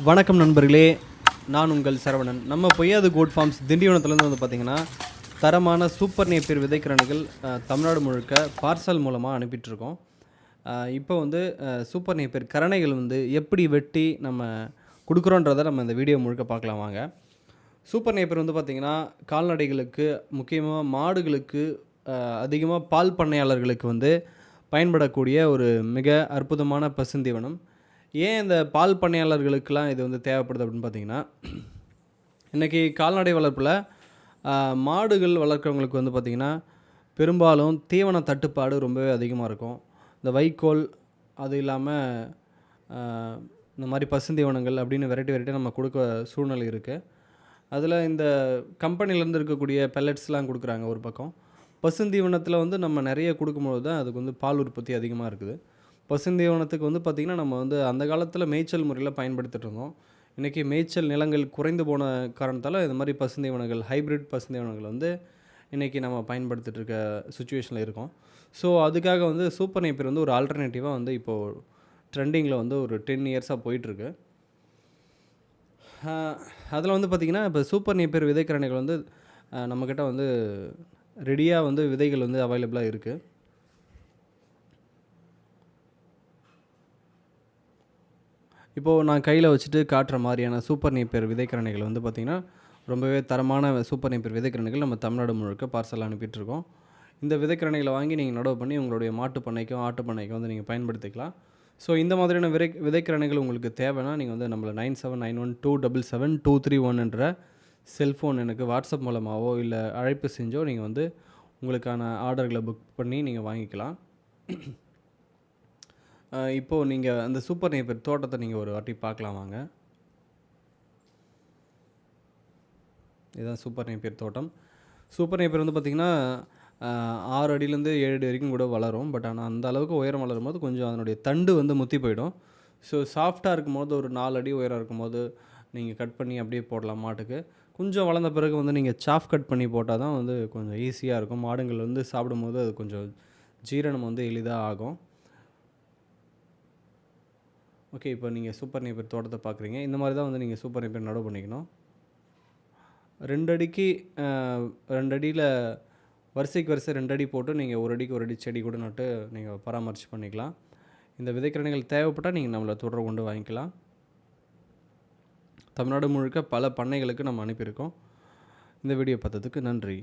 வணக்கம் நண்பர்களே, நான் உங்கள் சரவணன். நம்ம பொய்யாது கோட் ஃபார்ம்ஸ் திண்டிவனத்துலேருந்து வந்து பார்த்திங்கன்னா தரமான சூப்பர் நேப்பியர் விதைக்கிரணிகள் தமிழ்நாடு முழுக்க பார்சல் மூலமாக அனுப்பிட்டுருக்கோம். இப்போ வந்து சூப்பர் நேப்பியர் கரணைகள் வந்து எப்படி வெட்டி நம்ம கொடுக்குறோன்றதை நம்ம இந்த வீடியோ முழுக்க பார்க்கலாம் வாங்க. சூப்பர் நேப்பியர் வந்து பார்த்திங்கன்னா கால்நடைகளுக்கு, முக்கியமாக மாடுகளுக்கு, அதிகமாக பால் பண்ணையாளர்களுக்கு வந்து பயன்படக்கூடிய ஒரு மிக அற்புதமான பசுந்தீவனம். ஏன் இந்த பால் பண்ணையாளர்களுக்கெல்லாம் இது வந்து தேவைப்படுது அப்படின்னு பார்த்தீங்கன்னா, இன்றைக்கி கால்நடை வளர்ப்பில் மாடுகள் வளர்க்குறவங்களுக்கு வந்து பார்த்திங்கன்னா பெரும்பாலும் தீவன தட்டுப்பாடு ரொம்பவே அதிகமாக இருக்கும். இந்த வைக்கோல், அது இல்லாமல் இந்த மாதிரி பசுந்தீவனங்கள் அப்படின்னு வெரைட்டி நம்ம கொடுக்க சூழ்நிலை இருக்குது. அதில் இந்த கம்பெனிலேருந்து இருக்கக்கூடிய பெல்லட்ஸ்லாம் கொடுக்குறாங்க ஒரு பக்கம். பசுந்தீவனத்தில் வந்து நம்ம நிறைய கொடுக்கும்போது தான் அதுக்கு வந்து பால் உற்பத்தி அதிகமாக இருக்குது. பசுந்தீவனத்துக்கு வந்து பார்த்திங்கன்னா நம்ம வந்து அந்த காலத்தில் மேய்ச்சல் முறையில் பயன்படுத்திட்டு இருந்தோம். இன்றைக்கி மேய்ச்சல் நிலங்கள் குறைந்து போன காரணத்தால் இந்த மாதிரி பசுந்தீவனங்கள், ஹைப்ரிட் பசுந்தீவனங்கள் வந்து இன்றைக்கி நம்ம பயன்படுத்திட்டு இருக்க சுச்சுவேஷனில் இருக்கோம். ஸோ அதுக்காக வந்து சூப்பர் நேப்பியர் வந்து ஒரு ஆல்டர்னேட்டிவாக வந்து இப்போது ட்ரெண்டிங்கில் வந்து ஒரு 10 இயர்ஸாக போயிட்டுருக்கு. அதில் வந்து பார்த்திங்கன்னா இப்போ சூப்பர் நேப்பியர் விதைக்கரணைகள் வந்து நம்மக்கிட்ட வந்து ரெடியாக வந்து விதைகள் வந்து அவைலபிளாக இருக்குது. இப்போது நான் கையில் வச்சுட்டு காட்டுற மாதிரியான சூப்பர் நேப்பியர் விதைக்கரணைகள் வந்து பார்த்திங்கன்னா ரொம்பவே தரமான சூப்பர் நேப்பியர் விதைக்கரணைகள் நம்ம தமிழ்நாடு முழுக்க பார்சல் அனுப்பிட்டுருக்கோம். இந்த விதைக்கரணைகளை வாங்கி நீங்கள் நடவு பண்ணி உங்களுடைய மாட்டு பண்ணைக்கும் ஆட்டு பண்ணைக்கும் வந்து நீங்கள் பயன்படுத்திக்கலாம். ஸோ இந்த மாதிரியான விதைக்கரணைகள் உங்களுக்கு தேவைன்னா நீங்கள் வந்து நம்மளை 9791277231 என்ற செல்ஃபோன் எனக்கு வாட்ஸ்அப் மூலமாகவோ இல்லை அழைப்பு செஞ்சோ நீங்கள் வந்து உங்களுக்கான ஆர்டர்களை புக் பண்ணி நீங்கள் வாங்கிக்கலாம். இப்போது நீங்கள் அந்த சூப்பர் நேப்பியர் தோட்டத்தை நீங்கள் ஒரு வாட்டி பார்க்கலாம் வாங்க. இதுதான் சூப்பர் நேப்பியர் தோட்டம். சூப்பர் நேப்பியர் வந்து பார்த்திங்கன்னா 6 அடியிலேருந்து 7 அடி வரைக்கும் கூட வளரும். பட் ஆனால் அந்த அளவுக்கு உயரம் வளரும் போது கொஞ்சம் அதனுடைய தண்டு வந்து முத்தி போயிடும். ஸோ சாஃப்டாக இருக்கும்போது ஒரு 4 அடி உயரம் இருக்கும்போது நீங்கள் கட் பண்ணி அப்படியே போடலாம் மாட்டுக்கு. கொஞ்சம் வளர்ந்த பிறகு வந்து நீங்கள் சாஃப் கட் பண்ணி போட்டால் தான் வந்து கொஞ்சம் ஈஸியாக இருக்கும். மாடுங்கள் வந்து சாப்பிடும்போது அது கொஞ்சம் ஜீரணம் வந்து எளிதாக ஆகும். ஓகே, இப்போ நீங்கள் சூப்பர் நேப்பியர் தோட்டத்தை பார்க்குறீங்க. இந்த மாதிரி தான் வந்து நீங்கள் சூப்பர் நேப்பியர் நடவு பண்ணிக்கணும். 2 அடிக்கு 2 அடியில் வரிசைக்கு வரிசை 2 அடி போட்டு நீங்கள் 1 அடிக்கு 1 அடி செடி கூட நட்டு நீங்கள் பராமரித்து பண்ணிக்கலாம். இந்த விதைக்கரணைகள் தேவைப்பட்டால் நீங்கள் நம்மளை தொடர்பு கொண்டு வாங்கிக்கலாம். தமிழ்நாடு முழுக்க பல பண்ணைகளுக்கு நம்ம அனுப்பியிருக்கோம். இந்த வீடியோ பார்த்ததுக்கு நன்றி.